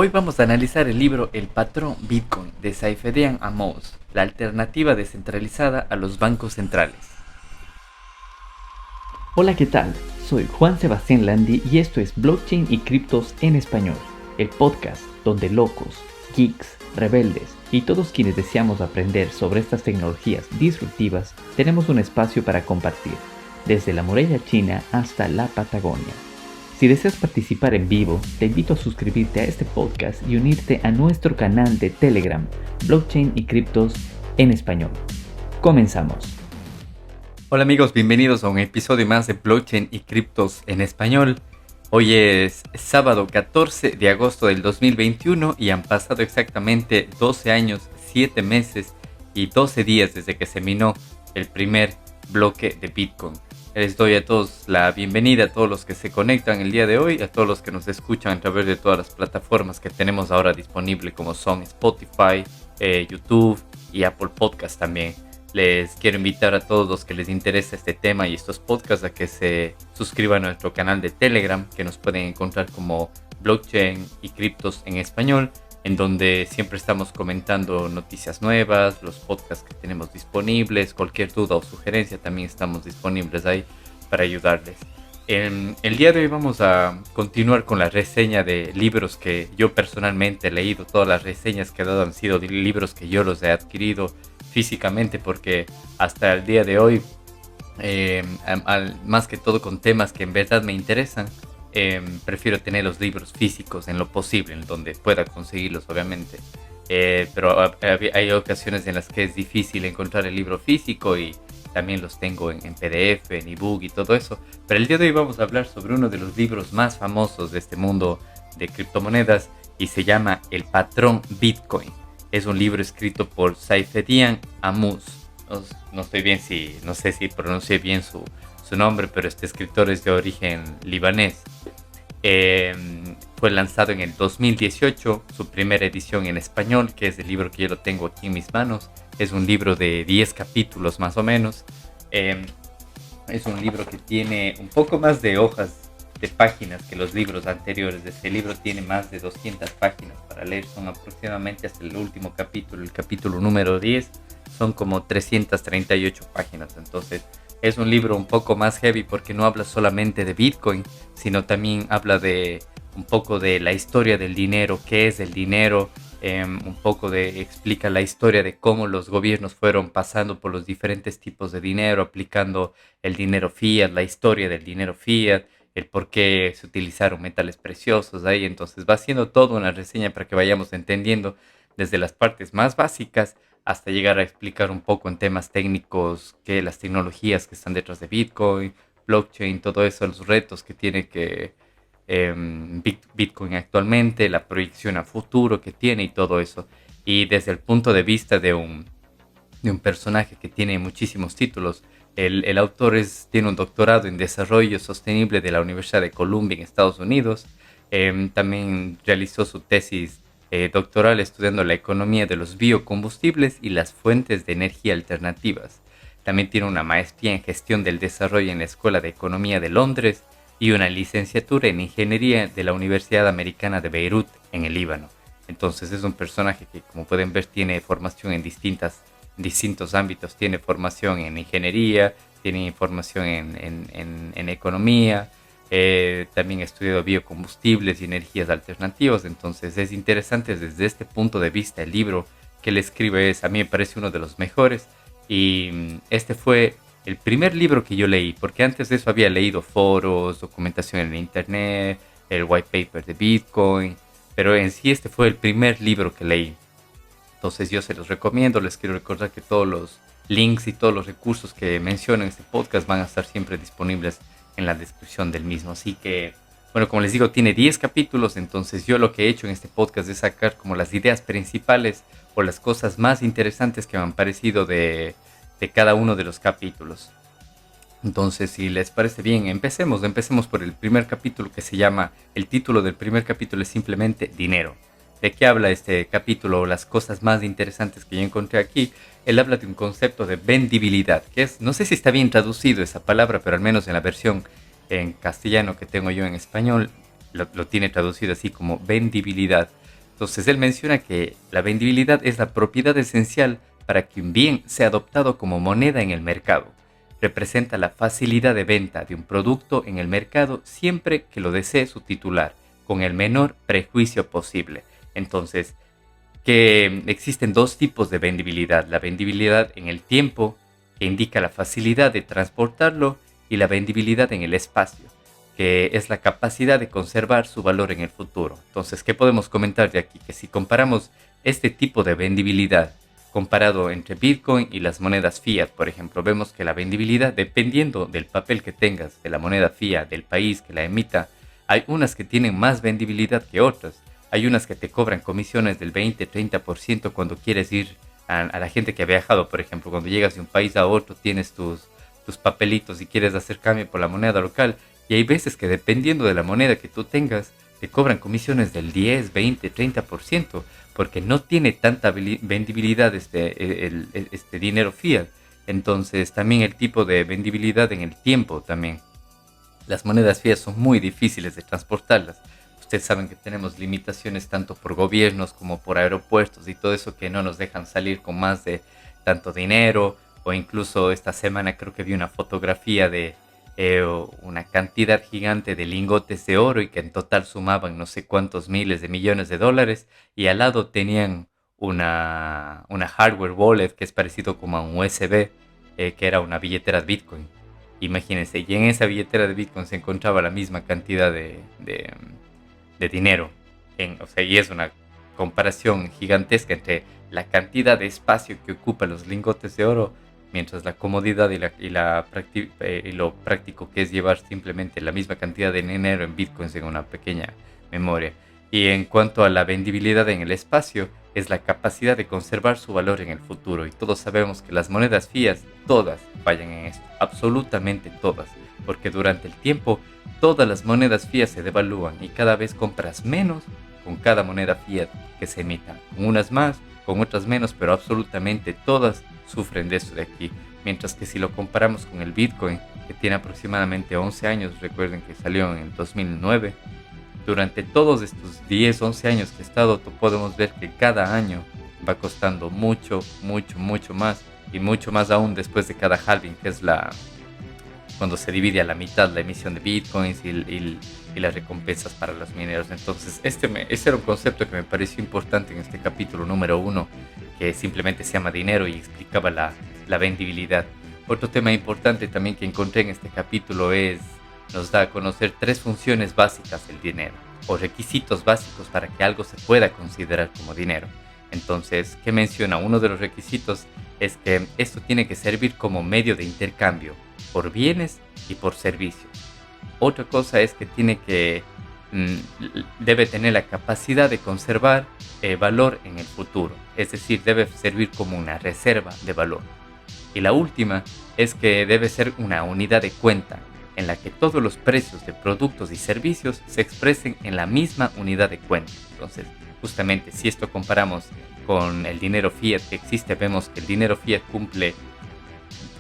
Hoy vamos a analizar el libro El patrón Bitcoin de Saifedean Ammous, la alternativa descentralizada a los bancos centrales. Hola, ¿qué tal? Soy Juan Sebastián Landi y esto es Blockchain y Criptos en Español, el podcast donde locos, geeks, rebeldes y todos quienes deseamos aprender sobre estas tecnologías disruptivas tenemos un espacio para compartir, desde la muralla china hasta la Patagonia. Si deseas participar en vivo, te invito a suscribirte a este podcast y unirte a nuestro canal de Telegram, Blockchain y Criptos en Español. Comenzamos. Hola amigos, bienvenidos a un episodio más de Blockchain y Criptos en Español. Hoy es sábado 14 de agosto del 2021 y han pasado exactamente 12 años, 7 meses y 12 días desde que se minó el primer bloque de Bitcoin. Les doy a todos la bienvenida, a todos los que se conectan el día de hoy, a todos los que nos escuchan a través de todas las plataformas que tenemos ahora disponibles, como son Spotify, YouTube y Apple Podcast también. Les quiero invitar a todos los que les interesa este tema y estos podcasts a que se suscriban a nuestro canal de Telegram, que nos pueden encontrar como Blockchain y Criptos en Español, en donde siempre estamos comentando noticias nuevas, los podcasts que tenemos disponibles, cualquier duda o sugerencia también estamos disponibles ahí para ayudarles. El día de hoy vamos a continuar con la reseña de libros que yo personalmente he leído. Todas las reseñas que he dado han sido de libros que yo los he adquirido físicamente, porque hasta el día de hoy, más que todo con temas que en verdad me interesan, prefiero tener los libros físicos en lo posible, en donde pueda conseguirlos obviamente. Pero hay ocasiones en las que es difícil encontrar el libro físico y también los tengo en PDF, en ebook y todo eso. Pero el día de hoy vamos a hablar sobre uno de los libros más famosos de este mundo de criptomonedas y se llama El patrón Bitcoin. Es un libro escrito por Saifedean Ammous. No sé si pronuncié bien su nombre, pero este escritor es de origen libanés. Fue lanzado en el 2018, su primera edición en español, que es el libro que yo lo tengo aquí en mis manos. Es un libro de 10 capítulos más o menos. Es un libro que tiene un poco más de hojas de páginas que los libros anteriores. Este libro tiene más de 200 páginas para leer. Son aproximadamente hasta el último capítulo, el capítulo número 10. Son como 338 páginas. Entonces es un libro un poco más heavy porque no habla solamente de Bitcoin, sino también habla de un poco de la historia del dinero, qué es el dinero. Explica la historia de cómo los gobiernos fueron pasando por los diferentes tipos de dinero, aplicando el dinero fiat, la historia del dinero fiat, el por qué se utilizaron metales preciosos ahí. Entonces va haciendo toda una reseña para que vayamos entendiendo desde las partes más básicas hasta llegar a explicar un poco en temas técnicos que las tecnologías que están detrás de Bitcoin, blockchain, todo eso, los retos que tiene que Bitcoin actualmente, la proyección a futuro que tiene y todo eso. Y desde el punto de vista de un personaje que tiene muchísimos títulos, el autor tiene un doctorado en desarrollo sostenible de la Universidad de Columbia en Estados Unidos. También realizó su tesis doctoral estudiando la economía de los biocombustibles y las fuentes de energía alternativas. También tiene una maestría en gestión del desarrollo en la Escuela de Economía de Londres y una licenciatura en Ingeniería de la Universidad Americana de Beirut en el Líbano. Entonces es un personaje que, como pueden ver, tiene formación en distintos ámbitos. Tiene formación en ingeniería, tiene formación en economía, también ha estudiado biocombustibles y energías alternativas. Entonces es interesante desde este punto de vista. El libro que él escribe a mí me parece uno de los mejores, y este fue el primer libro que yo leí, porque antes de eso había leído foros, documentación en internet, el white paper de Bitcoin, pero en sí este fue el primer libro que leí. Entonces yo se los recomiendo. Les quiero recordar que todos los links y todos los recursos que menciono en este podcast van a estar siempre disponibles en la descripción del mismo. Así que, bueno, como les digo, tiene 10 capítulos, entonces yo lo que he hecho en este podcast es sacar como las ideas principales o las cosas más interesantes que me han parecido de cada uno de los capítulos. Entonces, si les parece bien, empecemos por el primer capítulo, que se llama, el título del primer capítulo es simplemente Dinero. ¿De qué habla este capítulo? Las cosas más interesantes que yo encontré aquí. Él habla de un concepto de vendibilidad, que es, no sé si está bien traducido esa palabra, pero al menos en la versión en castellano que tengo yo en español, lo tiene traducido así como vendibilidad. Entonces él menciona que la vendibilidad es la propiedad esencial para que un bien sea adoptado como moneda en el mercado. Representa la facilidad de venta de un producto en el mercado siempre que lo desee su titular, con el menor prejuicio posible. Entonces, que existen dos tipos de vendibilidad. La vendibilidad en el tiempo, que indica la facilidad de transportarlo, y la vendibilidad en el espacio, que es la capacidad de conservar su valor en el futuro. Entonces, ¿qué podemos comentar de aquí? Que si comparamos este tipo de vendibilidad comparado entre Bitcoin y las monedas fiat, por ejemplo, vemos que la vendibilidad, dependiendo del papel que tengas, de la moneda fiat, del país que la emita, hay unas que tienen más vendibilidad que otras. Hay unas que te cobran comisiones del 20-30% cuando quieres ir a la gente que ha viajado, por ejemplo, cuando llegas de un país a otro, tienes tus papelitos y quieres hacer cambio por la moneda local. Y hay veces que dependiendo de la moneda que tú tengas, te cobran comisiones del 10, 20, 30%, porque no tiene tanta vendibilidad este dinero fiat. Entonces también el tipo de vendibilidad en el tiempo también. Las monedas fiat son muy difíciles de transportarlas. Ustedes saben que tenemos limitaciones tanto por gobiernos como por aeropuertos y todo eso que no nos dejan salir con más de tanto dinero. O incluso esta semana creo que vi una fotografía de una cantidad gigante de lingotes de oro y que en total sumaban no sé cuántos miles de millones de dólares, y al lado tenían una hardware wallet que es parecido como a un USB, que era una billetera de Bitcoin. Imagínense, y en esa billetera de Bitcoin se encontraba la misma cantidad de dinero. O sea, y es una comparación gigantesca entre la cantidad de espacio que ocupan los lingotes de oro, mientras la comodidad y lo práctico que es llevar simplemente la misma cantidad de dinero en bitcoins en una pequeña memoria. Y en cuanto a la vendibilidad en el espacio, es la capacidad de conservar su valor en el futuro. Y todos sabemos que las monedas fiat, todas fallan en esto, absolutamente todas, porque durante el tiempo todas las monedas fiat se devalúan y cada vez compras menos con cada moneda fiat que se emita, con unas más, con otras menos, pero absolutamente todas sufren de eso de aquí. Mientras que si lo comparamos con el Bitcoin, que tiene aproximadamente 11 años, recuerden que salió en el 2009, durante todos estos 10, 11 años que he estado, podemos ver que cada año va costando mucho, mucho, mucho más, y mucho más aún después de cada halving, que es cuando se divide a la mitad la emisión de bitcoins y las recompensas para los mineros. Entonces, este era un concepto que me pareció importante en este capítulo número 1, que simplemente se llama dinero y explicaba la vendibilidad. Otro tema importante también que encontré en este capítulo nos da a conocer 3 funciones básicas del dinero, o requisitos básicos para que algo se pueda considerar como dinero. Entonces, ¿qué menciona? Uno de los requisitos es que esto tiene que servir como medio de intercambio por bienes y por servicios. Otra cosa es que debe tener la capacidad de conservar valor en el futuro, es decir, debe servir como una reserva de valor. Y la última es que debe ser una unidad de cuenta en la que todos los precios de productos y servicios se expresen en la misma unidad de cuenta. Entonces, justamente si esto comparamos con el dinero fiat que existe, vemos que el dinero fiat cumple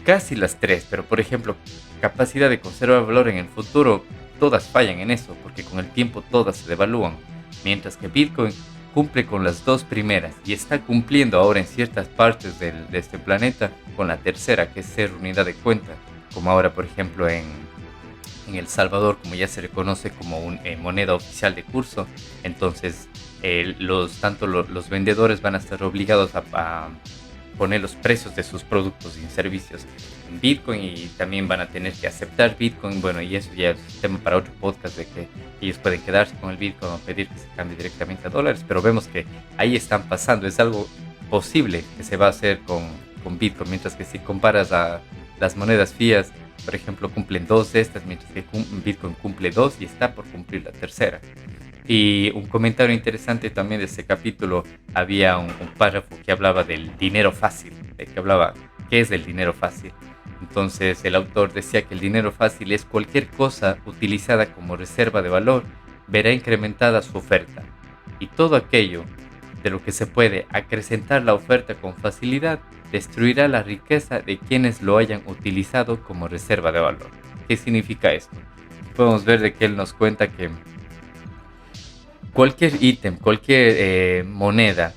casi las 3, pero por ejemplo, capacidad de conservar valor en el futuro, todas fallan en eso, porque con el tiempo todas se devalúan, mientras que Bitcoin cumple con las 2 primeras y está cumpliendo ahora en ciertas partes de este planeta con la tercera, que es ser unidad de cuenta, como ahora por ejemplo en El Salvador, como ya se reconoce como una moneda oficial de curso. Entonces los vendedores van a estar obligados a poner los precios de sus productos y servicios en Bitcoin, y también van a tener que aceptar Bitcoin. Bueno, y eso ya es tema para otro podcast, de que ellos pueden quedarse con el Bitcoin o pedir que se cambie directamente a dólares, pero vemos que ahí están pasando, es algo posible que se va a hacer con Bitcoin, mientras que si comparas a las monedas fiat, por ejemplo, cumplen 2 de estas, mientras que Bitcoin cumple 2 y está por cumplir la tercera. Y un comentario interesante también de este capítulo, había un párrafo que hablaba del dinero fácil, que hablaba qué es el dinero fácil. Entonces el autor decía que el dinero fácil es cualquier cosa utilizada como reserva de valor, verá incrementada su oferta, y todo aquello de lo que se puede acrecentar la oferta con facilidad destruirá la riqueza de quienes lo hayan utilizado como reserva de valor. ¿Qué significa esto? Podemos ver de que él nos cuenta que cualquier ítem, cualquier moneda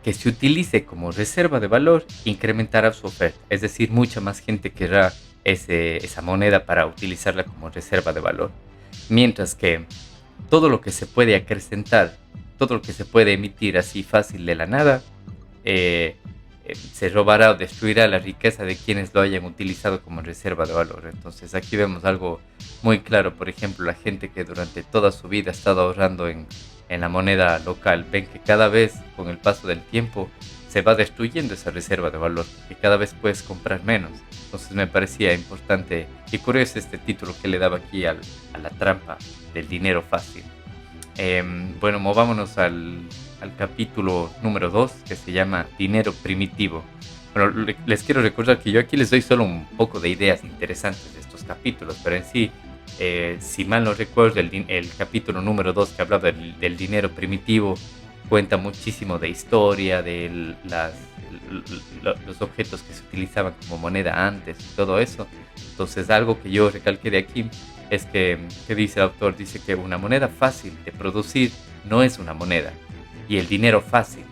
que se utilice como reserva de valor incrementará su oferta. Es decir, mucha más gente querrá esa moneda para utilizarla como reserva de valor. Mientras que todo lo que se puede acrecentar, todo lo que se puede emitir así fácil de la nada, eh, se robará o destruirá la riqueza de quienes lo hayan utilizado como reserva de valor. Entonces aquí vemos algo muy claro. Por ejemplo, la gente que durante toda su vida ha estado ahorrando en la moneda local, ven que cada vez con el paso del tiempo se va destruyendo esa reserva de valor, que cada vez puedes comprar menos. Entonces me parecía importante y curioso este título que le daba aquí a la trampa del dinero fácil. Bueno, movámonos al capítulo número 2 que se llama Dinero Primitivo. Bueno, les quiero recordar que yo aquí les doy solo un poco de ideas interesantes de estos capítulos, pero en sí, si mal no recuerdo, el capítulo número 2 que hablaba del dinero primitivo cuenta muchísimo de historia, de los objetos que se utilizaban como moneda antes y todo eso. Entonces, algo que yo recalqué de aquí es que dice el autor, dice que una moneda fácil de producir no es una moneda, y el dinero fácil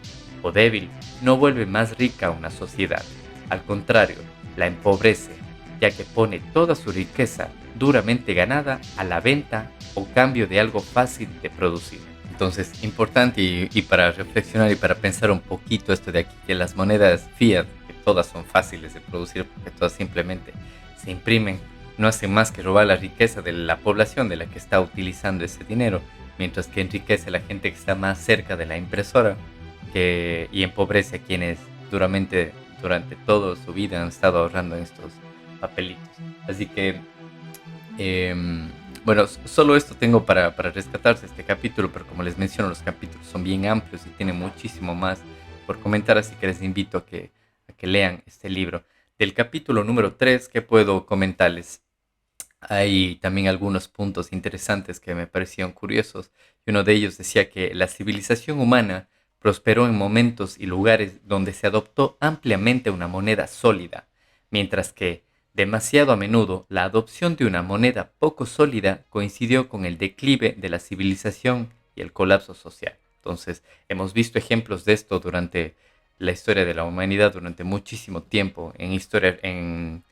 o débil no vuelve más rica a una sociedad. Al contrario, la empobrece, ya que pone toda su riqueza duramente ganada a la venta o cambio de algo fácil de producir. Entonces, importante y para reflexionar y para pensar un poquito esto de aquí, que las monedas fiat, que todas son fáciles de producir porque todas simplemente se imprimen, no hacen más que robar la riqueza de la población de la que está utilizando ese dinero, mientras que enriquece a la gente que está más cerca de la impresora y empobrece a quienes durante toda su vida han estado ahorrando en estos papelitos. Así que, bueno, solo esto tengo para rescatarse este capítulo, pero como les menciono, los capítulos son bien amplios y tienen muchísimo más por comentar, así que les invito a que lean este libro. Del capítulo número 3, ¿qué puedo comentarles? Hay también algunos puntos interesantes que me parecieron curiosos, y uno de ellos decía que la civilización humana prosperó en momentos y lugares donde se adoptó ampliamente una moneda sólida, mientras que, demasiado a menudo, la adopción de una moneda poco sólida coincidió con el declive de la civilización y el colapso social. Entonces, hemos visto ejemplos de esto durante la historia de la humanidad durante muchísimo tiempo, en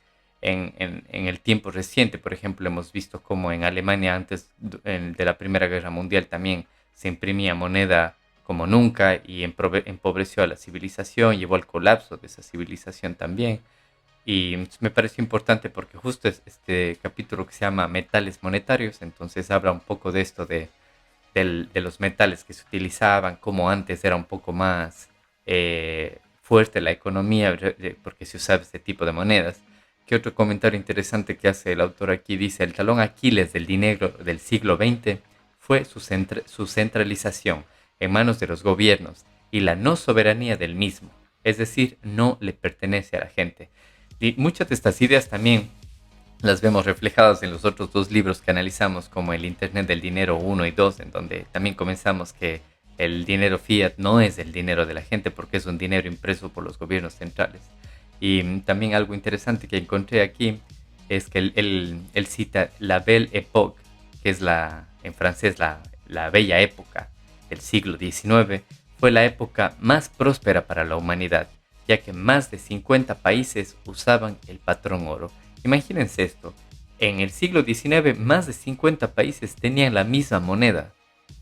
el tiempo reciente. Por ejemplo, hemos visto cómo en Alemania antes de la Primera Guerra Mundial también se imprimía moneda como nunca y empobreció a la civilización, llevó al colapso de esa civilización también. Y me pareció importante porque justo es este capítulo que se llama Metales Monetarios, entonces habla un poco de esto de los metales que se utilizaban, como antes era un poco más fuerte la economía porque se usaba este tipo de monedas. ¿Qué otro comentario interesante que hace el autor aquí? Dice, el talón Aquiles del dinero del siglo XX fue su centralización en manos de los gobiernos y la no soberanía del mismo, es decir, no le pertenece a la gente. Y muchas de estas ideas también las vemos reflejadas en los otros dos libros que analizamos, como el Internet del Dinero 1 y 2, en donde también comenzamos que el dinero fiat no es el dinero de la gente porque es un dinero impreso por los gobiernos centrales. Y también algo interesante que encontré aquí es que él cita la Belle Époque, que es en francés la bella época del siglo XIX, fue la época más próspera para la humanidad, ya que más de 50 países usaban el patrón oro. Imagínense esto, en el siglo XIX más de 50 países tenían la misma moneda,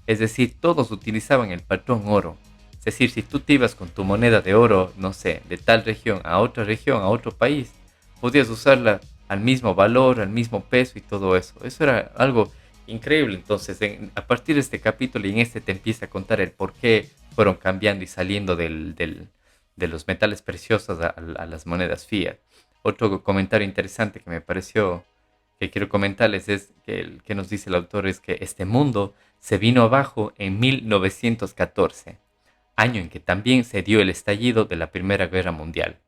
es decir, todos utilizaban el patrón oro. Es decir, si tú te ibas con tu moneda de oro, no sé, de tal región, a otro país, podías usarla al mismo valor, al mismo peso y todo eso. Eso era algo increíble. Entonces, a partir de este capítulo y en este te empieza a contar el por qué fueron cambiando y saliendo de los metales preciosos a las monedas fiat. Otro comentario interesante que me pareció que quiero comentarles es que el que nos dice el autor es que este mundo se vino abajo en 1914. Año en que también se dio el estallido de la Primera Guerra Mundial,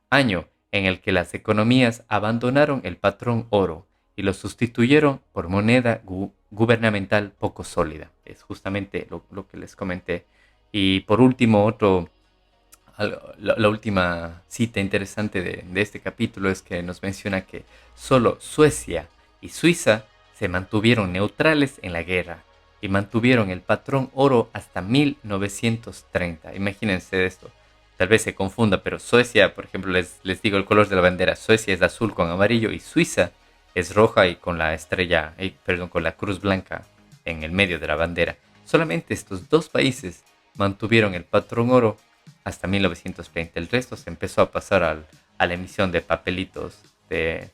año en el que las economías abandonaron el patrón oro y lo sustituyeron por moneda gubernamental poco sólida. Es justamente lo que les comenté. Y por último, la última cita interesante de este capítulo es que nos menciona que solo Suecia y Suiza se mantuvieron neutrales en la guerra, mientras que Alemania, Francia y Austria se unieron para combatir a los aliados. Es decir, solo Suecia y Suiza se mantuvieron neutrales en la guerra, mientras que Alemania, Francia y Austria se unieron para combatir a los aliados. Es y mantuvieron el patrón oro hasta 1930. Imagínense esto. Tal vez se confunda, pero Suecia, por ejemplo, les digo el color de la bandera. Suecia es azul con amarillo y Suiza es roja y con la estrella, perdón, con la cruz blanca en el medio de la bandera. Solamente estos dos países mantuvieron el patrón oro hasta 1930. El resto se empezó a pasar a la emisión de papelitos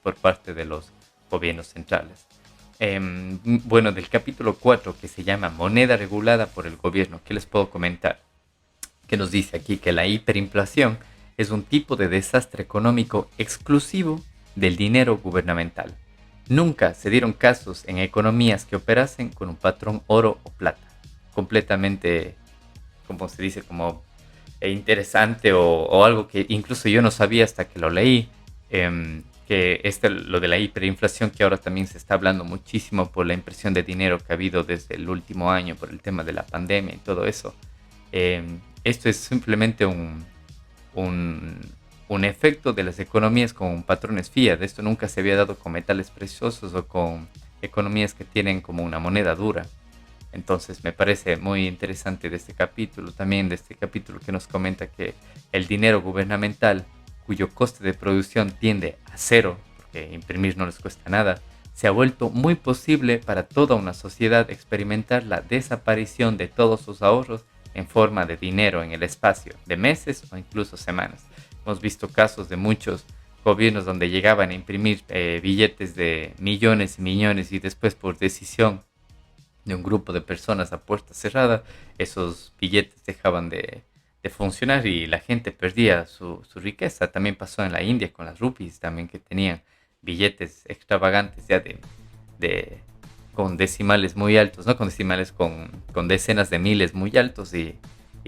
por parte de los gobiernos centrales. Bueno, del capítulo 4, que se llama Moneda regulada por el gobierno, ¿qué les puedo comentar? Que nos dice aquí que la hiperinflación es un tipo de desastre económico exclusivo del dinero gubernamental. Nunca se dieron casos en economías que operasen con un patrón oro o plata. Completamente, como se dice, como interesante o algo que incluso yo no sabía hasta que lo leí. Que lo de la hiperinflación, que ahora también se está hablando muchísimo por la impresión de dinero que ha habido desde el último año por el tema de la pandemia y todo eso. Esto es simplemente un efecto de las economías con patrones fiat. Esto nunca se había dado con metales preciosos o con economías que tienen como una moneda dura. Entonces me parece muy interesante de este capítulo, también de este capítulo que nos comenta que el dinero gubernamental, cuyo coste de producción tiende a cero, porque imprimir no les cuesta nada, se ha vuelto muy posible para toda una sociedad experimentar la desaparición de todos sus ahorros en forma de dinero en el espacio de meses o incluso semanas. Hemos visto casos de muchos gobiernos donde llegaban a imprimir billetes de millones y millones y después por decisión de un grupo de personas a puerta cerrada, esos billetes dejaban de funcionar y la gente perdía su riqueza. También pasó en la India con las rupees, también que tenían billetes extravagantes ya con decimales muy altos, no con decimales, con decenas de miles muy altos y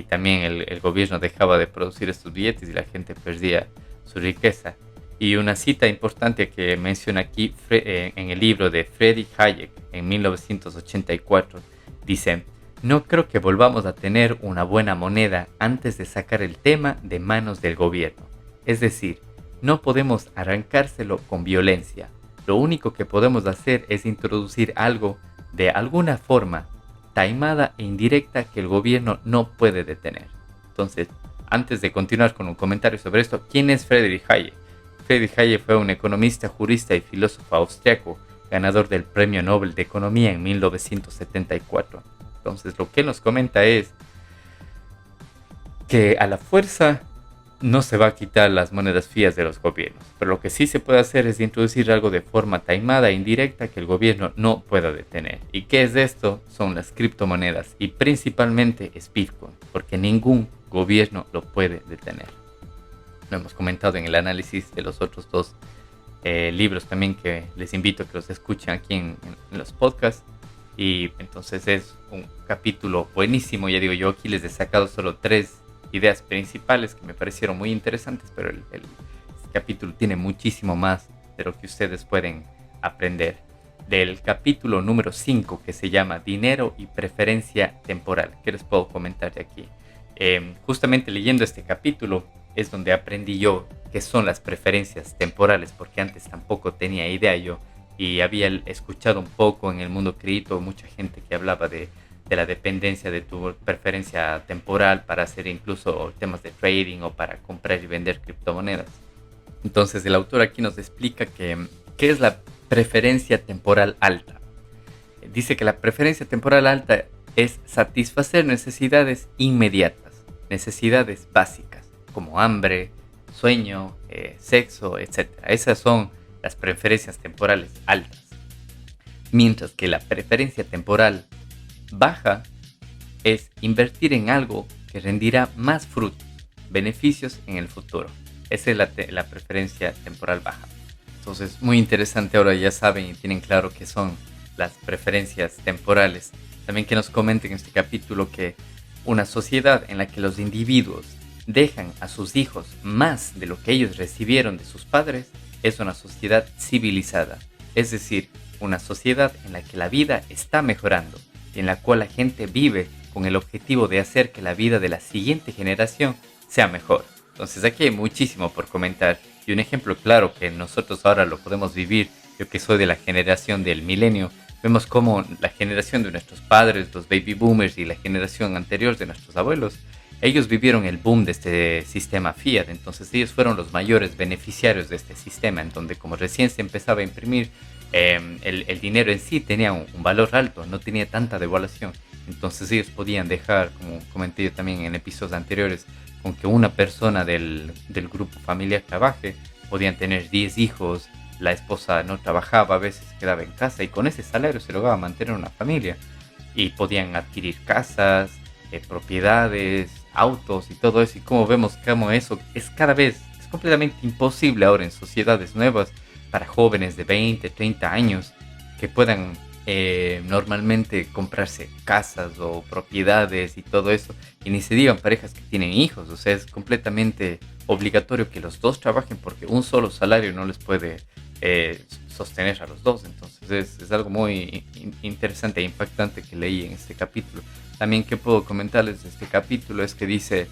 también el gobierno dejaba de producir estos billetes y la gente perdía su riqueza. Y una cita importante que menciona aquí en el libro de Friedrich Hayek en 1984 dice: no creo que volvamos a tener una buena moneda antes de sacar el tema de manos del gobierno. Es decir, no podemos arrancárselo con violencia. Lo único que podemos hacer es introducir algo de alguna forma taimada e indirecta que el gobierno no puede detener. Entonces, antes de continuar con un comentario sobre esto, ¿quién es Friedrich Hayek? Friedrich Hayek fue un economista, jurista y filósofo austriaco, ganador del Premio Nobel de Economía en 1974. Entonces, lo que nos comenta es que a la fuerza no se va a quitar las monedas fías de los gobiernos, pero lo que sí se puede hacer es introducir algo de forma taimada e indirecta que el gobierno no pueda detener. ¿Y qué es esto? Son las criptomonedas y principalmente es Bitcoin, porque ningún gobierno lo puede detener. Lo hemos comentado en el análisis de los otros dos libros también, que les invito a que los escuchen aquí en los podcasts. Y entonces es un capítulo buenísimo. Ya digo, yo aquí les he sacado solo 3 ideas principales que me parecieron muy interesantes, pero este capítulo tiene muchísimo más de lo que ustedes pueden aprender. Del capítulo número 5, que se llama Dinero y Preferencia Temporal. ¿Qué les puedo comentar de aquí? Justamente leyendo este capítulo es donde aprendí yo qué son las preferencias temporales, porque antes tampoco tenía idea yo, y había escuchado un poco en el mundo cripto mucha gente que hablaba de la dependencia de tu preferencia temporal para hacer incluso temas de trading o para comprar y vender criptomonedas. Entonces el autor aquí nos explica qué es la preferencia temporal alta. Dice que la preferencia temporal alta es satisfacer necesidades inmediatas, necesidades básicas, como hambre, sueño, sexo, etc. Esas son las preferencias temporales altas. Mientras que la preferencia temporal baja es invertir en algo que rendirá más frutos, beneficios en el futuro. Esa es la preferencia temporal baja. Entonces, muy interesante. Ahora ya saben y tienen claro qué son las preferencias temporales. También que nos comenten en este capítulo que una sociedad en la que los individuos dejan a sus hijos más de lo que ellos recibieron de sus padres es una sociedad civilizada. Es decir, una sociedad en la que la vida está mejorando y en la cual la gente vive con el objetivo de hacer que la vida de la siguiente generación sea mejor. Entonces aquí hay muchísimo por comentar y un ejemplo claro que nosotros ahora lo podemos vivir, yo que soy de la generación del milenio, vemos cómo la generación de nuestros padres, los baby boomers y la generación anterior de nuestros abuelos, ellos vivieron el boom de este sistema fiat, entonces ellos fueron los mayores beneficiarios de este sistema, en donde como recién se empezaba a imprimir, el dinero en sí tenía un valor alto, no tenía tanta devaluación, entonces ellos podían dejar, como comenté yo también en episodios anteriores, con que una persona del grupo familiar trabaje, podían tener 10 hijos, la esposa no trabajaba, a veces quedaba en casa y con ese salario se lograba mantener una familia y podían adquirir casas, propiedades, autos y todo eso. Y como vemos cómo eso es cada vez, es completamente imposible ahora en sociedades nuevas para jóvenes de 20, 30 años que puedan normalmente comprarse casas o propiedades y todo eso. Y ni se digan parejas que tienen hijos, o sea, es completamente obligatorio que los dos trabajen porque un solo salario no les puede sostener a los dos. Entonces es algo muy interesante e impactante que leí en este capítulo. También que puedo comentarles de este capítulo es que dice: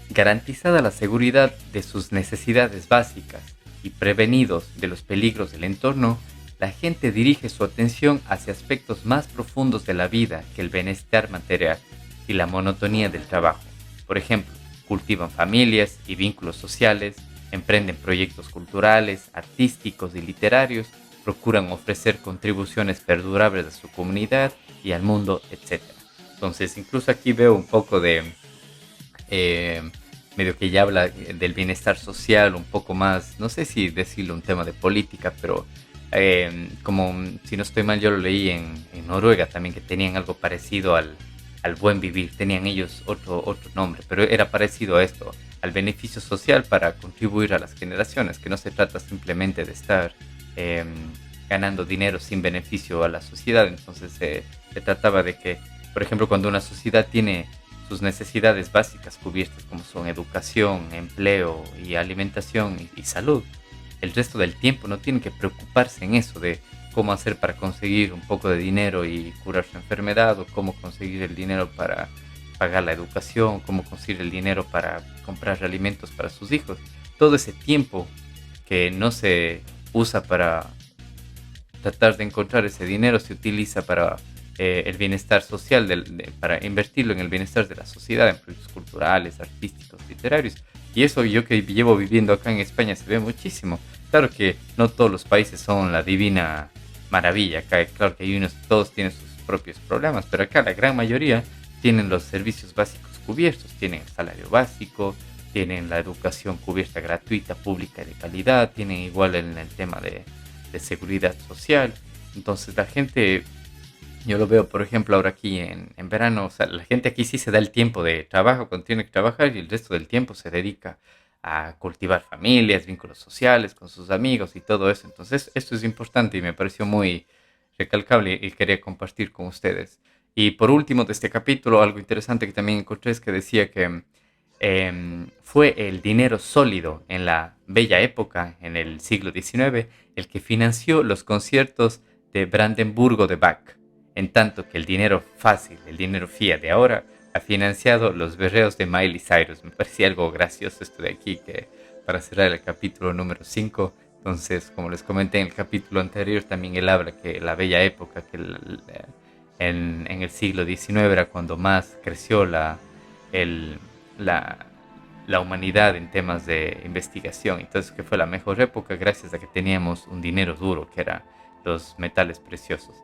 garantizada la seguridad de sus necesidades básicas y prevenidos de los peligros del entorno, la gente dirige su atención hacia aspectos más profundos de la vida que el bienestar material y la monotonía del trabajo. Por ejemplo, cultivan familias y vínculos sociales, emprenden proyectos culturales, artísticos y literarios, procuran ofrecer contribuciones perdurables a su comunidad y al mundo, etc. Entonces, incluso aquí veo un poco de medio que ya habla del bienestar social, un poco más, no sé si decirlo un tema de política, pero como si no estoy mal, yo lo leí en Noruega también, que tenían algo parecido al buen vivir, tenían ellos otro nombre, pero era parecido a esto, al beneficio social para contribuir a las generaciones, que no se trata simplemente de estar ganando dinero sin beneficio a la sociedad. Entonces se trataba de que, por ejemplo, cuando una sociedad tiene sus necesidades básicas cubiertas, como son educación, empleo y alimentación y salud, el resto del tiempo no tienen que preocuparse en eso de cómo hacer para conseguir un poco de dinero y curar su enfermedad, o cómo conseguir el dinero para pagar la educación, cómo conseguir el dinero para comprar alimentos para sus hijos. Todo ese tiempo que no se usa para tratar de encontrar ese dinero se utiliza para el bienestar social, para invertirlo en el bienestar de la sociedad, en proyectos culturales, artísticos, literarios. Y eso yo que llevo viviendo acá en España se ve muchísimo. Claro que no todos los países son la divina maravilla. Acá, claro que todos tienen sus propios problemas, pero acá la gran mayoría tienen los servicios básicos cubiertos, tienen el salario básico, tienen la educación cubierta gratuita, pública y de calidad, tienen igual en el tema de seguridad social. Entonces la gente, yo lo veo por ejemplo ahora aquí en verano, o sea, la gente aquí sí se da el tiempo de trabajo cuando tiene que trabajar y el resto del tiempo se dedica a cultivar familias, vínculos sociales con sus amigos y todo eso. Entonces esto es importante y me pareció muy recalcable y quería compartir con ustedes. Y por último de este capítulo, algo interesante que también encontré es que decía que fue el dinero sólido en la bella época, en el siglo XIX, el que financió los conciertos de Brandenburgo de Bach, en tanto que el dinero fácil, el dinero fiat de ahora, ha financiado los berreos de Miley Cyrus. Me parecía algo gracioso esto de aquí, que para cerrar el capítulo número 5, entonces, como les comenté en el capítulo anterior, también él habla que la bella época, que en el siglo XIX era cuando más creció el, la humanidad en temas de investigación. Entonces, que fue la mejor época gracias a que teníamos un dinero duro, que eran los metales preciosos.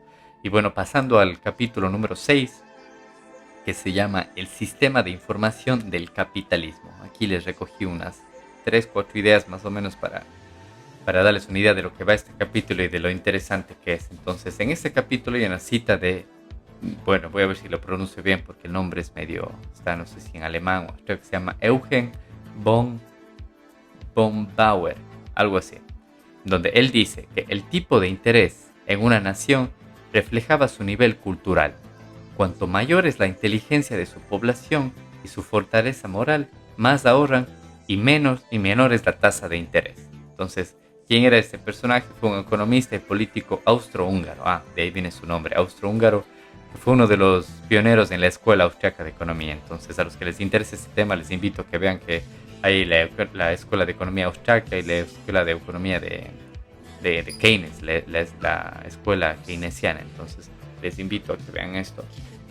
Y bueno, pasando al capítulo número 6, que se llama El sistema de información del capitalismo. Aquí les recogí unas 3-4 ideas más o menos para darles una idea de lo que va este capítulo y de lo interesante que es. Entonces, en este capítulo hay una cita de, bueno, voy a ver si lo pronuncio bien porque el nombre es medio, está no sé si en alemán o creo que se llama Eugen von Bauer, algo así, donde él dice que el tipo de interés en una nación reflejaba su nivel cultural. Cuanto mayor es la inteligencia de su población y su fortaleza moral, más ahorran y menor es la tasa de interés. Entonces, ¿quién era este personaje? Fue un economista y político austrohúngaro. De ahí viene su nombre, austrohúngaro, que fue uno de los pioneros en la Escuela Austriaca de Economía. Entonces, a los que les interese este tema, les invito a que vean que hay la Escuela de Economía Austriaca y la Escuela de Economía de Keynes, la escuela keynesiana. Entonces les invito a que vean esto.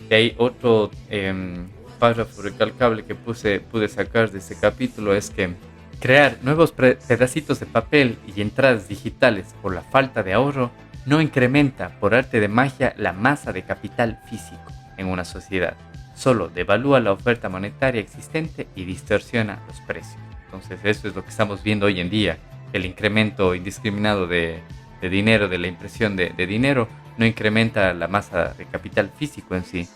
Y hay otro párrafo recalcable que pude sacar de este capítulo, es que crear nuevos pedacitos de papel y entradas digitales por la falta de ahorro no incrementa por arte de magia la masa de capital físico en una sociedad. Solo devalúa la oferta monetaria existente y distorsiona los precios. Entonces eso es lo que estamos viendo hoy en día. El incremento indiscriminado de dinero, de la impresión de dinero, no incrementa la masa de capital físico en sí.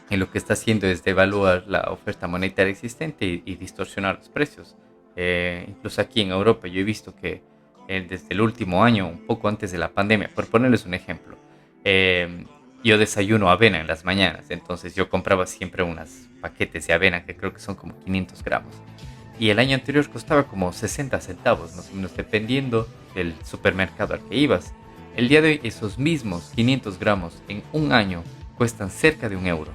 Y lo que está haciendo es devaluar la oferta monetaria existente y distorsionar los precios. Incluso aquí en Europa yo he visto que desde el último año, un poco antes de la pandemia, por ponerles un ejemplo, yo desayuno avena en las mañanas. Entonces yo compraba siempre unos paquetes de avena que creo que son como 500 gramos. Y el año anterior costaba como 60 centavos, más o menos, dependiendo del supermercado al que ibas. El día de hoy esos mismos 500 gramos en un año cuestan cerca de €1.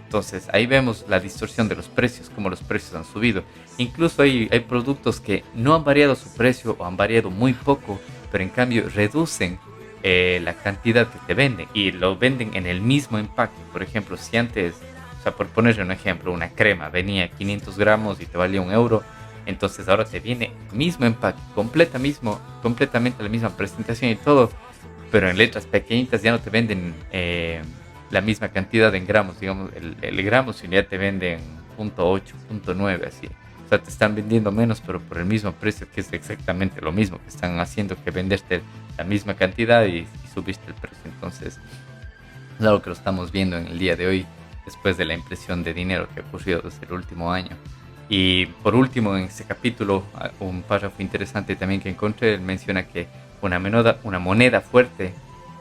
Entonces ahí vemos la distorsión de los precios, cómo los precios han subido. Incluso hay productos que no han variado su precio o han variado muy poco, pero en cambio reducen la cantidad que te venden y lo venden en el mismo empaque. Por ejemplo, si antes, o sea, por ponerle un ejemplo, una crema venía 500 gramos y te valía €1, entonces ahora te viene el mismo empaque, completamente la misma presentación y todo, pero en letras pequeñitas. Ya no te venden la misma cantidad en gramos, digamos, el gramo, si ya te venden 0.8, 0.9, así. O sea, te están vendiendo menos, pero por el mismo precio, que es exactamente lo mismo, que están haciendo que venderte la misma cantidad y subiste el precio. Entonces, es algo que lo estamos viendo en el día de hoy, después de la impresión de dinero que ocurrió desde el último año. Y por último, en este capítulo, un párrafo interesante también que encontré, él menciona que una moneda fuerte,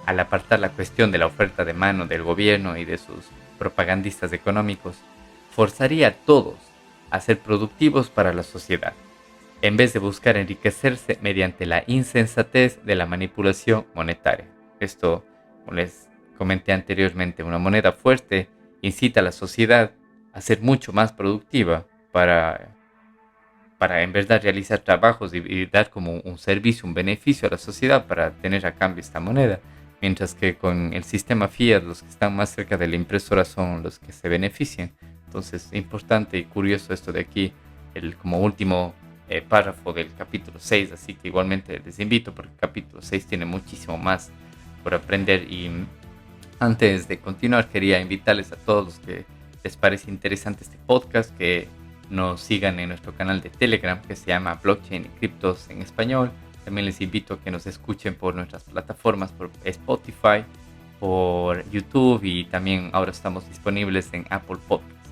al apartar la cuestión de la oferta de mano del gobierno y de sus propagandistas económicos, forzaría a todos a ser productivos para la sociedad, en vez de buscar enriquecerse mediante la insensatez de la manipulación monetaria. Esto, como les comenté anteriormente, una moneda fuerte incita a la sociedad a ser mucho más productiva para en verdad realizar trabajos y dar como un servicio, un beneficio a la sociedad para tener a cambio esta moneda. Mientras que con el sistema fiat, los que están más cerca de la impresora son los que se benefician. Entonces, importante y curioso esto de aquí, como último párrafo del capítulo 6. Así que igualmente les invito, porque el capítulo 6 tiene muchísimo más por aprender. Y antes de continuar, quería invitarles a todos los que les parece interesante este podcast, que nos sigan en nuestro canal de Telegram, que se llama Blockchain y Criptos en Español. También les invito a que nos escuchen por nuestras plataformas, por Spotify, por YouTube, y también ahora estamos disponibles en Apple Podcasts.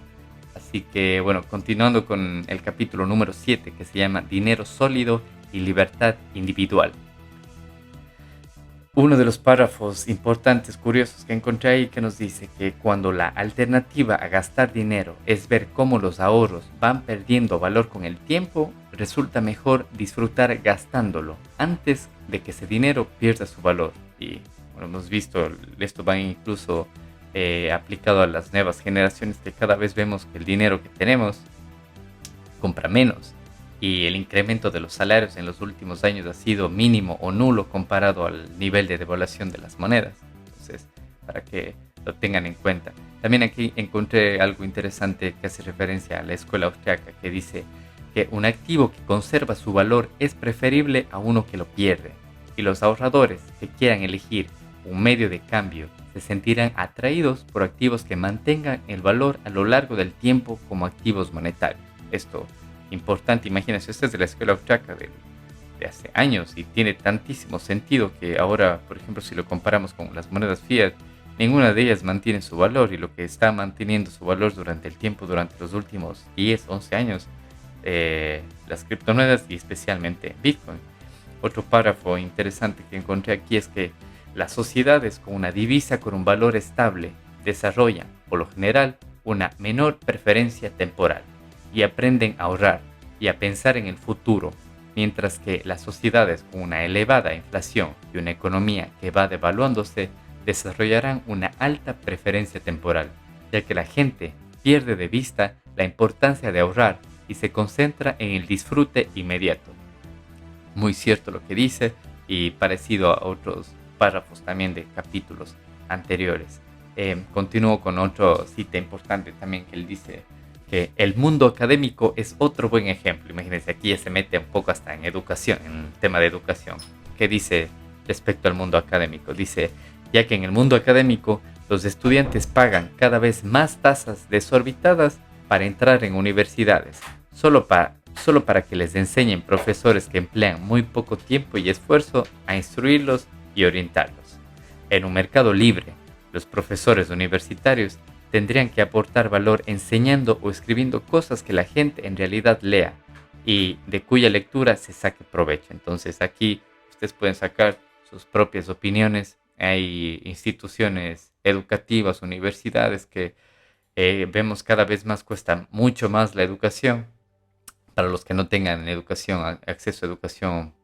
Así que bueno, continuando con el capítulo número 7, que se llama Dinero sólido y libertad individual. Uno de los párrafos importantes, curiosos que encontré ahí, que nos dice que cuando la alternativa a gastar dinero es ver cómo los ahorros van perdiendo valor con el tiempo, resulta mejor disfrutar gastándolo antes de que ese dinero pierda su valor. Y bueno, hemos visto, esto va incluso aplicado a las nuevas generaciones, que cada vez vemos que el dinero que tenemos compra menos. Y el incremento de los salarios en los últimos años ha sido mínimo o nulo comparado al nivel de devaluación de las monedas. Entonces, para que lo tengan en cuenta. También aquí encontré algo interesante que hace referencia a la escuela austriaca, que dice que un activo que conserva su valor es preferible a uno que lo pierde. Y los ahorradores que quieran elegir un medio de cambio se sentirán atraídos por activos que mantengan el valor a lo largo del tiempo como activos monetarios. Esto importante, imagínense, esto es de la escuela austriaca de hace años y tiene tantísimo sentido que ahora, por ejemplo, si lo comparamos con las monedas fiat, ninguna de ellas mantiene su valor, y lo que está manteniendo su valor durante el tiempo, durante los últimos 10, 11 años, las criptomonedas y especialmente Bitcoin. Otro párrafo interesante que encontré aquí es que las sociedades con una divisa con un valor estable desarrollan, por lo general, una menor preferencia temporal y aprenden a ahorrar y a pensar en el futuro, mientras que las sociedades con una elevada inflación y una economía que va devaluándose desarrollarán una alta preferencia temporal, ya que la gente pierde de vista la importancia de ahorrar y se concentra en el disfrute inmediato. Muy cierto lo que dice, y parecido a otros párrafos también de capítulos anteriores. Continúo con otro cita importante también que él dice que el mundo académico es otro buen ejemplo. Imagínense, aquí ya se mete un poco hasta en educación, en el tema de educación. ¿Qué dice respecto al mundo académico? Dice, ya que en el mundo académico los estudiantes pagan cada vez más tasas desorbitadas para entrar en universidades, solo para que les enseñen profesores que emplean muy poco tiempo y esfuerzo a instruirlos y orientarlos. En un mercado libre, los profesores universitarios tendrían que aportar valor enseñando o escribiendo cosas que la gente en realidad lea y de cuya lectura se saque provecho. Entonces aquí ustedes pueden sacar sus propias opiniones. Hay instituciones educativas, universidades que vemos cada vez más cuesta mucho más la educación para los que no tengan acceso a educación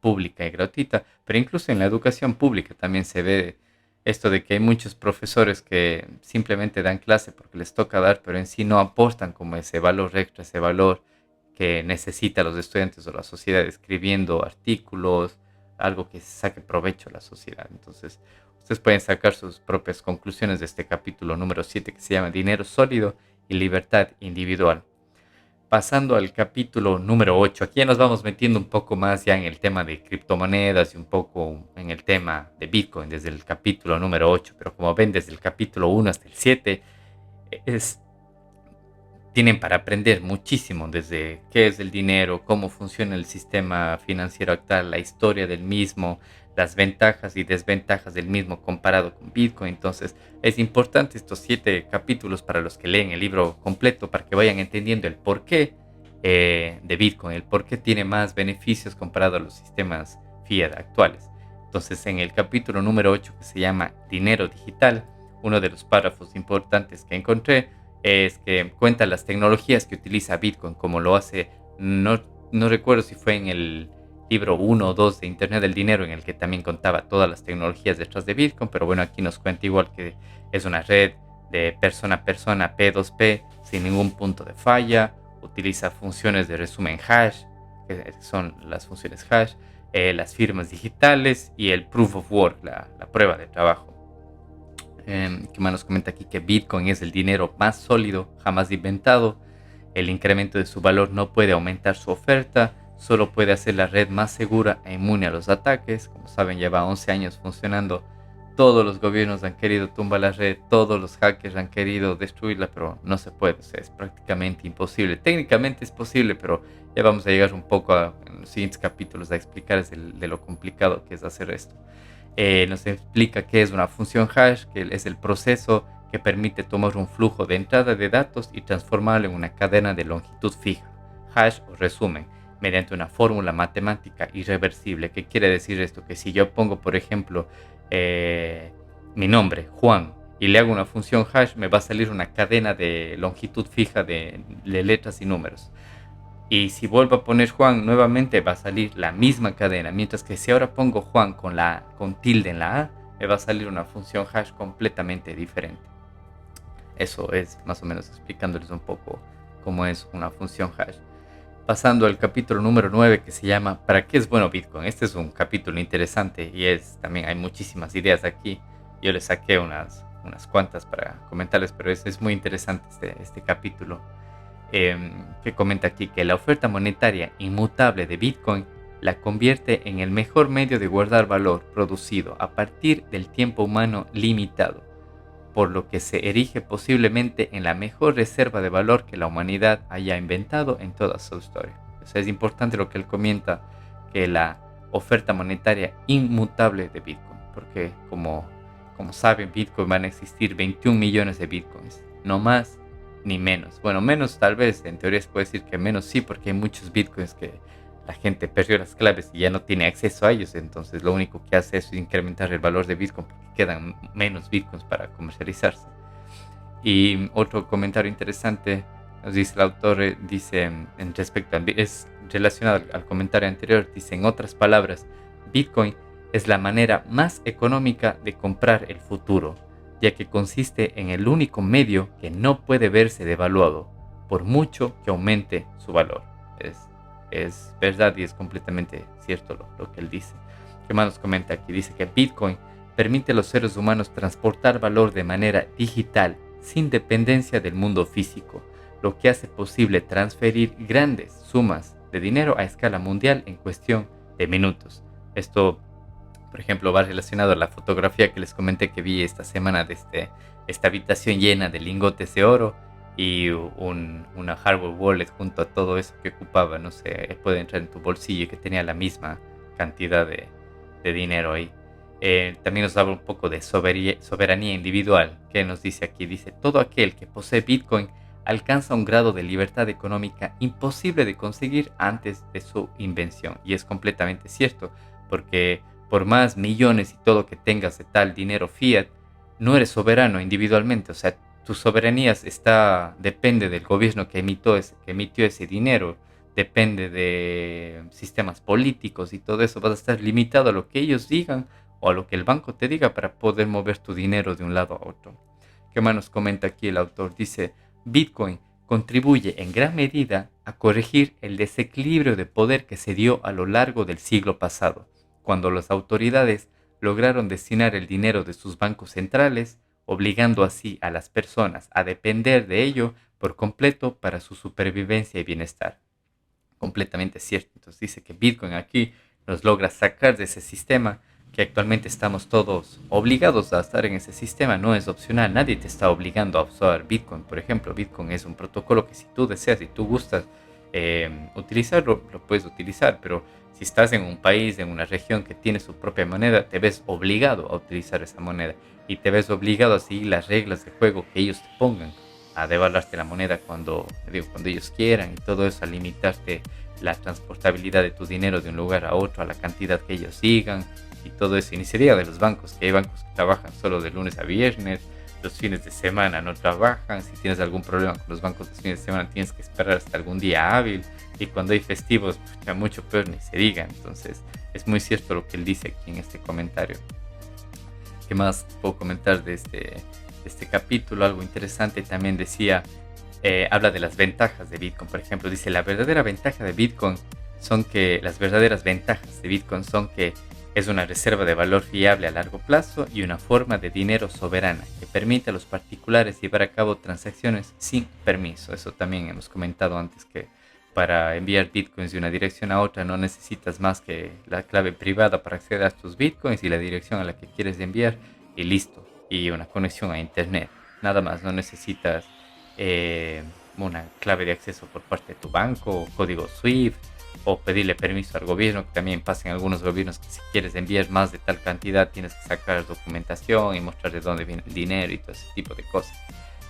pública y gratuita, pero incluso en la educación pública también se ve esto de que hay muchos profesores que simplemente dan clase porque les toca dar, pero en sí no aportan como ese valor extra, ese valor que necesitan los estudiantes o la sociedad escribiendo artículos, algo que saque provecho a la sociedad. Entonces, ustedes pueden sacar sus propias conclusiones de este capítulo número 7 que se llama Dinero sólido y libertad individual. Pasando al capítulo número 8, aquí ya nos vamos metiendo un poco más ya en el tema de criptomonedas y un poco en el tema de Bitcoin desde el capítulo número 8, pero como ven desde el capítulo 1 hasta el 7 tienen para aprender muchísimo desde qué es el dinero, cómo funciona el sistema financiero actual, la historia del mismo, las ventajas y desventajas del mismo comparado con Bitcoin. Entonces es importante estos 7 capítulos para los que leen el libro completo, para que vayan entendiendo el porqué de Bitcoin, el por qué tiene más beneficios comparado a los sistemas fiat actuales. Entonces en el capítulo número 8 que se llama Dinero Digital, uno de los párrafos importantes que encontré es que cuenta las tecnologías que utiliza Bitcoin, como lo hace, no recuerdo si fue en el libro 1 o 2 de Internet del Dinero, en el que también contaba todas las tecnologías detrás de Bitcoin, pero bueno, aquí nos cuenta igual que es una red de persona a persona P2P sin ningún punto de falla, utiliza funciones de resumen hash, que son las funciones hash, las firmas digitales y el proof of work, la prueba de trabajo. Que más nos comenta aquí que Bitcoin es el dinero más sólido jamás inventado. El incremento de su valor no puede aumentar su oferta, solo puede hacer la red más segura e inmune a los ataques. Como saben, lleva 11 años funcionando. Todos los gobiernos han querido tumbar la red, todos los hackers han querido destruirla, pero no se puede, o sea, es prácticamente imposible. Técnicamente es posible, pero ya vamos a llegar un poco en los siguientes capítulos a explicar de lo complicado que es hacer esto. Nos explica qué es una función hash, que es el proceso que permite tomar un flujo de entrada de datos y transformarlo en una cadena de longitud fija, hash o resumen, mediante una fórmula matemática irreversible. ¿Qué quiere decir esto? Que si yo pongo, por ejemplo, mi nombre, Juan, y le hago una función hash, me va a salir una cadena de longitud fija de letras y números. Y si vuelvo a poner Juan nuevamente va a salir la misma cadena, mientras que si ahora pongo Juan con tilde en la A, me va a salir una función hash completamente diferente. Eso es más o menos explicándoles un poco cómo es una función hash. Pasando al capítulo número 9 que se llama ¿Para qué es bueno Bitcoin? Este es un capítulo interesante y también hay muchísimas ideas aquí. Yo les saqué unas cuantas para comentarles, pero es muy interesante este capítulo. Que comenta aquí que la oferta monetaria inmutable de Bitcoin la convierte en el mejor medio de guardar valor producido a partir del tiempo humano limitado, por lo que se erige posiblemente en la mejor reserva de valor que la humanidad haya inventado en toda su historia. O sea, es importante lo que él comenta, que la oferta monetaria inmutable de Bitcoin, porque como saben, Bitcoin van a existir 21 millones de Bitcoins, no más ni menos. Bueno, menos tal vez, en teoría se puede decir que menos sí, porque hay muchos Bitcoins que la gente perdió las claves y ya no tiene acceso a ellos, entonces lo único que hace es incrementar el valor de Bitcoin porque quedan menos Bitcoins para comercializarse. Y otro comentario interesante nos dice el autor, dice en respecto es relacionado al comentario anterior, dice: en otras palabras, Bitcoin es la manera más económica de comprar el futuro, ya que consiste en el único medio que no puede verse devaluado, por mucho que aumente su valor. Es verdad y es completamente cierto lo que él dice. ¿Qué más nos comenta aquí? Dice que Bitcoin permite a los seres humanos transportar valor de manera digital sin dependencia del mundo físico, lo que hace posible transferir grandes sumas de dinero a escala mundial en cuestión de minutos. Esto, por ejemplo, va relacionado a la fotografía que les comenté que vi esta semana de esta habitación llena de lingotes de oro y una hardware wallet junto a todo eso que ocupaba, no sé, puede entrar en tu bolsillo y que tenía la misma cantidad de dinero ahí. También nos habla un poco de soberanía individual, que nos dice aquí, dice, todo aquel que posee Bitcoin alcanza un grado de libertad económica imposible de conseguir antes de su invención. Y es completamente cierto, porque por más millones y todo que tengas de tal dinero fiat, no eres soberano individualmente. O sea, tu soberanía depende del gobierno que emitió ese dinero, depende de sistemas políticos y todo eso. Vas a estar limitado a lo que ellos digan o a lo que el banco te diga para poder mover tu dinero de un lado a otro. ¿Qué más nos comenta aquí el autor? Dice, Bitcoin contribuye en gran medida a corregir el desequilibrio de poder que se dio a lo largo del siglo pasado, cuando las autoridades lograron destinar el dinero de sus bancos centrales, obligando así a las personas a depender de ello por completo para su supervivencia y bienestar. Completamente cierto. Entonces dice que Bitcoin aquí nos logra sacar de ese sistema que actualmente estamos todos obligados a estar en ese sistema, no es opcional, nadie te está obligando a usar Bitcoin. Por ejemplo, Bitcoin es un protocolo que si tú deseas y tú gustas utilizarlo, lo puedes utilizar, pero si estás en un país, en una región que tiene su propia moneda, te ves obligado a utilizar esa moneda y te ves obligado a seguir las reglas de juego que ellos te pongan, a devaluarte la moneda cuando ellos quieran y todo eso, a limitarte la transportabilidad de tu dinero de un lugar a otro, a la cantidad que ellos digan y todo eso. Iniciaría de los bancos, que hay bancos que trabajan solo de lunes a viernes, los fines de semana no trabajan. Si tienes algún problema con los bancos de fines de semana, tienes que esperar hasta algún día hábil, y cuando hay festivos, ya mucho peor ni se diga. Entonces es muy cierto lo que él dice aquí en este comentario. ¿Qué más puedo comentar de este capítulo? Algo interesante también decía, habla de las ventajas de Bitcoin. Por ejemplo, dice, las verdaderas ventajas de Bitcoin son que es una reserva de valor fiable a largo plazo y una forma de dinero soberana que permite a los particulares llevar a cabo transacciones sin permiso. Eso también hemos comentado antes, que para enviar bitcoins de una dirección a otra no necesitas más que la clave privada para acceder a tus bitcoins y la dirección a la que quieres enviar y listo. Y una conexión a internet. Nada más, no necesitas una clave de acceso por parte de tu banco, o código SWIFT, o pedirle permiso al gobierno, que también pasa en algunos gobiernos que si quieres enviar más de tal cantidad tienes que sacar documentación y mostrar de dónde viene el dinero y todo ese tipo de cosas.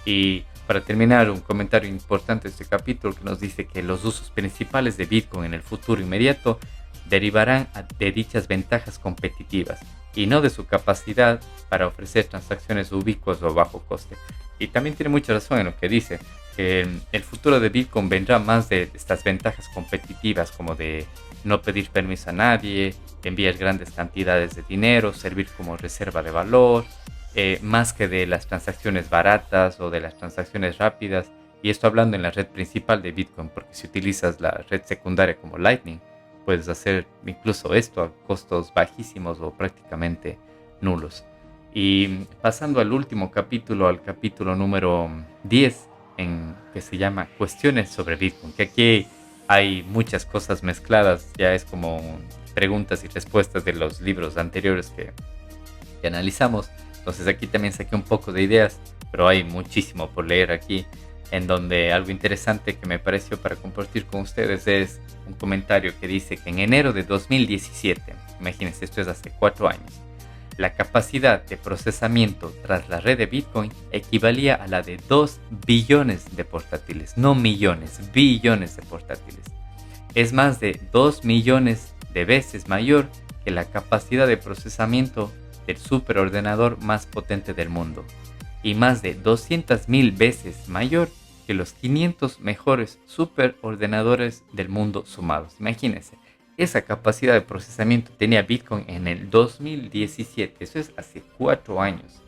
Y para terminar, un comentario importante de este capítulo que nos dice que los usos principales de Bitcoin en el futuro inmediato derivarán de dichas ventajas competitivas y no de su capacidad para ofrecer transacciones ubicuas o bajo coste. Y también tiene mucha razón en lo que dice, que el futuro de Bitcoin vendrá más de estas ventajas competitivas, como de no pedir permiso a nadie, enviar grandes cantidades de dinero, servir como reserva de valor, más que de las transacciones baratas o de las transacciones rápidas. Y esto hablando en la red principal de Bitcoin, porque si utilizas la red secundaria como Lightning, puedes hacer incluso esto a costos bajísimos o prácticamente nulos. Y pasando al último capítulo, al capítulo número 10, que se llama Cuestiones sobre Bitcoin, que aquí hay muchas cosas mezcladas, ya es como preguntas y respuestas de los libros anteriores que analizamos. Entonces aquí también saqué un poco de ideas, pero hay muchísimo por leer aquí, en donde algo interesante que me pareció para compartir con ustedes es un comentario que dice que en enero de 2017, imagínense, esto es hace 4 años, la capacidad de procesamiento tras la red de Bitcoin equivalía a la de 2 billones de portátiles, no millones, billones de portátiles. Es más de 2 millones de veces mayor que la capacidad de procesamiento del superordenador más potente del mundo, y más de 200.000 veces mayor que los 500 mejores superordenadores del mundo sumados. Imagínense, esa capacidad de procesamiento tenía Bitcoin en el 2017, eso es hace 4 años.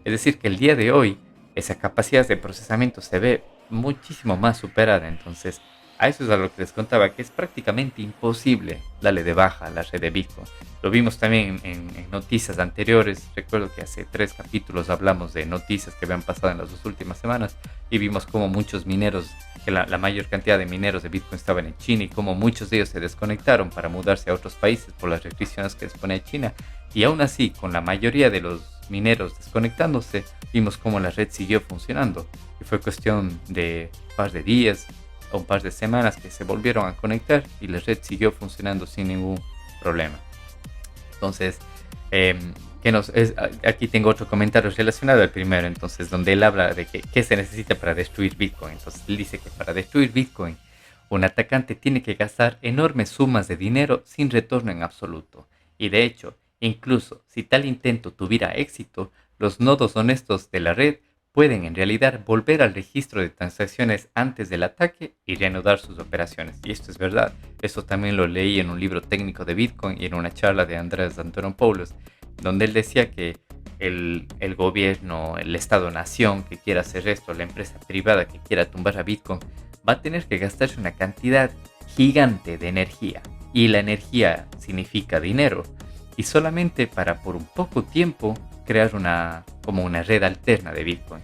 Es decir, que el día de hoy esa capacidad de procesamiento se ve muchísimo más superada. Entonces, A eso es a lo que les contaba, que es prácticamente imposible darle de baja a la red de Bitcoin. Lo vimos también en noticias anteriores. Recuerdo que hace 3 capítulos hablamos de noticias que habían pasado en las 2 últimas semanas y vimos cómo muchos mineros, que la mayor cantidad de mineros de Bitcoin estaban en China y cómo muchos de ellos se desconectaron para mudarse a otros países por las restricciones que les pone China. Y aún así, con la mayoría de los mineros desconectándose, vimos cómo la red siguió funcionando. Y fue cuestión de un par de días o un par de semanas que se volvieron a conectar y la red siguió funcionando sin ningún problema. Entonces, aquí tengo otro comentario relacionado al primero, entonces, donde él habla de qué se necesita para destruir Bitcoin. Entonces, él dice que para destruir Bitcoin, un atacante tiene que gastar enormes sumas de dinero sin retorno en absoluto. Y de hecho, incluso si tal intento tuviera éxito, los nodos honestos de la red pueden en realidad volver al registro de transacciones antes del ataque y reanudar sus operaciones. Y esto es verdad. Eso también lo leí en un libro técnico de Bitcoin y en una charla de Andreas Antonopoulos, donde él decía que el gobierno, el Estado-nación que quiera hacer esto, la empresa privada que quiera tumbar a Bitcoin, va a tener que gastarse una cantidad gigante de energía. Y la energía significa dinero. Y solamente para por un poco tiempo crear como una red alterna de Bitcoin.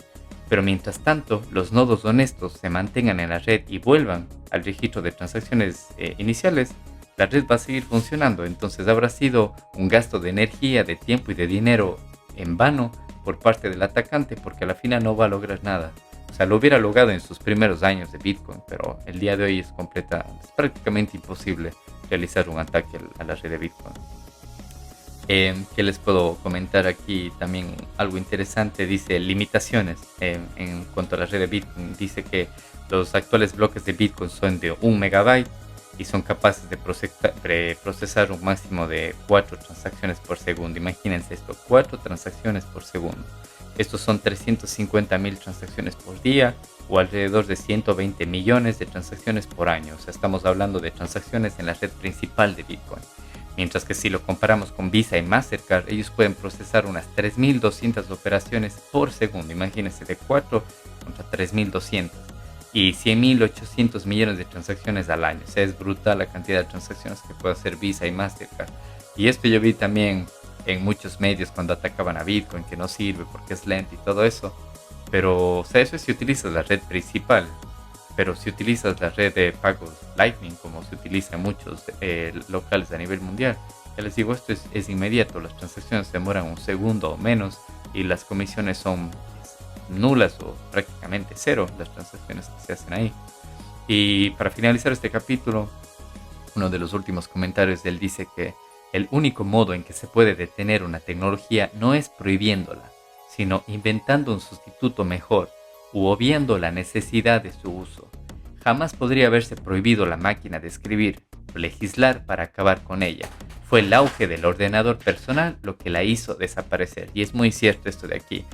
Pero mientras tanto, los nodos honestos se mantengan en la red y vuelvan al registro de transacciones iniciales, la red va a seguir funcionando. Entonces habrá sido un gasto de energía, de tiempo y de dinero en vano por parte del atacante, porque a la final no va a lograr nada. O sea, lo hubiera logrado en sus primeros años de Bitcoin, pero el día de hoy es prácticamente imposible realizar un ataque a la red de Bitcoin. ¿Qué les puedo comentar aquí? También algo interesante, dice limitaciones en cuanto a la red de Bitcoin. Dice que los actuales bloques de Bitcoin son de 1 megabyte y son capaces de procesar un máximo de 4 transacciones por segundo. Imagínense esto, 4 transacciones por segundo. Estos son 350.000 transacciones por día o alrededor de 120 millones de transacciones por año. O sea, estamos hablando de transacciones en la red principal de Bitcoin. Mientras que si lo comparamos con Visa y Mastercard, ellos pueden procesar unas 3.200 operaciones por segundo. Imagínense, de 4 contra 3.200 y 100.800 millones de transacciones al año. O sea, es brutal la cantidad de transacciones que puede hacer Visa y Mastercard. Y esto yo vi también en muchos medios cuando atacaban a Bitcoin, que no sirve porque es lento y todo eso. Pero, o sea, eso es si utilizas la red principal. Pero si utilizas la red de pagos Lightning, como se utiliza en muchos locales a nivel mundial, ya les digo, esto es inmediato. Las transacciones demoran un segundo o menos y las comisiones son nulas o prácticamente cero, las transacciones que se hacen ahí. Y para finalizar este capítulo, uno de los últimos comentarios de él dice que el único modo en que se puede detener una tecnología no es prohibiéndola, sino inventando un sustituto mejor u obviando la necesidad de su uso. Jamás podría haberse prohibido la máquina de escribir o legislar para acabar con ella. Fue el auge del ordenador personal lo que la hizo desaparecer. Y es muy cierto esto de aquí.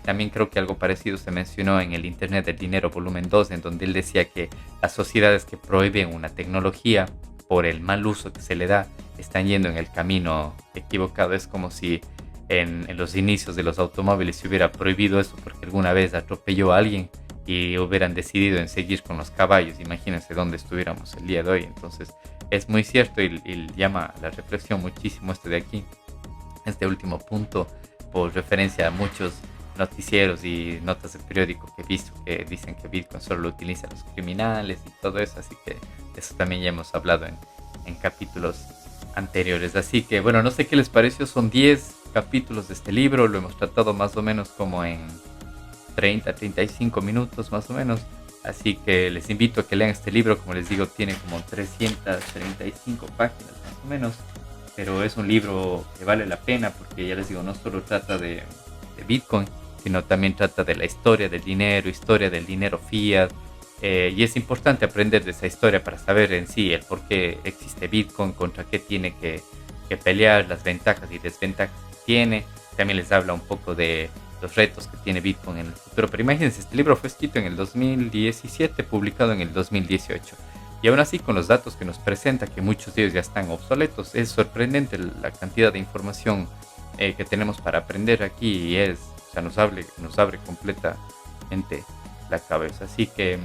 También creo que algo parecido se mencionó en el Internet del Dinero volumen 2, en donde él decía que las sociedades que prohíben una tecnología por el mal uso que se le da están yendo en el camino equivocado. Es como si en los inicios de los automóviles se hubiera prohibido eso porque alguna vez atropelló a alguien y hubieran decidido en seguir con los caballos. Imagínense dónde estuviéramos el día de hoy. Entonces es muy cierto y llama a la reflexión muchísimo de aquí, este último punto, por referencia a muchos noticieros y notas de periódico que he visto que dicen que Bitcoin solo lo utilizan los criminales y todo eso. Así que eso también ya hemos hablado en capítulos anteriores. Así que bueno, no sé qué les pareció, son 10 capítulos de este libro, lo hemos tratado más o menos como en 30-35 minutos más o menos, así que les invito a que lean este libro. Como les digo, tiene como 335 páginas más o menos, pero es un libro que vale la pena porque ya les digo, no solo trata de Bitcoin, sino también trata de la historia del dinero fiat, y es importante aprender de esa historia para saber en sí el por qué existe Bitcoin, contra qué tiene que pelear, las ventajas y desventajas que tiene. También les habla un poco de los retos que tiene Bitcoin en el futuro. Pero imagínense, este libro fue escrito en el 2017, publicado en el 2018. Y aún así, con los datos que nos presenta, que muchos de ellos ya están obsoletos, es sorprendente la cantidad de información que tenemos para aprender aquí, y nos abre completamente la cabeza. Así que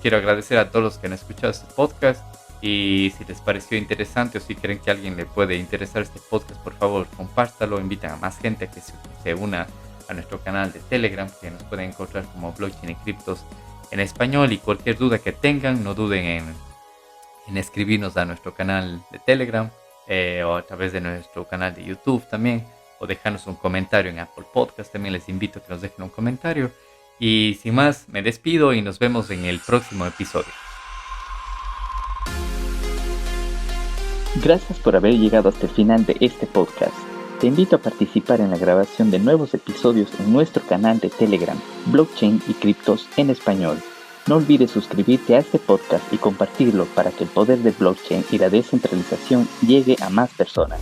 quiero agradecer a todos los que han escuchado este podcast. Y si les pareció interesante o si creen que a alguien le puede interesar este podcast, por favor, compártalo, inviten a más gente a que se una a nuestro canal de Telegram, que nos pueden encontrar como Blockchain y Criptos en español. Y cualquier duda que tengan, no duden en escribirnos a nuestro canal de Telegram o a través de nuestro canal de YouTube también, o dejarnos un comentario en Apple Podcast. También les invito a que nos dejen un comentario. Y sin más, me despido y nos vemos en el próximo episodio. Gracias por haber llegado hasta el final de este podcast. Te invito a participar en la grabación de nuevos episodios en nuestro canal de Telegram, Blockchain y Criptos en español. No olvides suscribirte a este podcast y compartirlo para que el poder de blockchain y la descentralización llegue a más personas.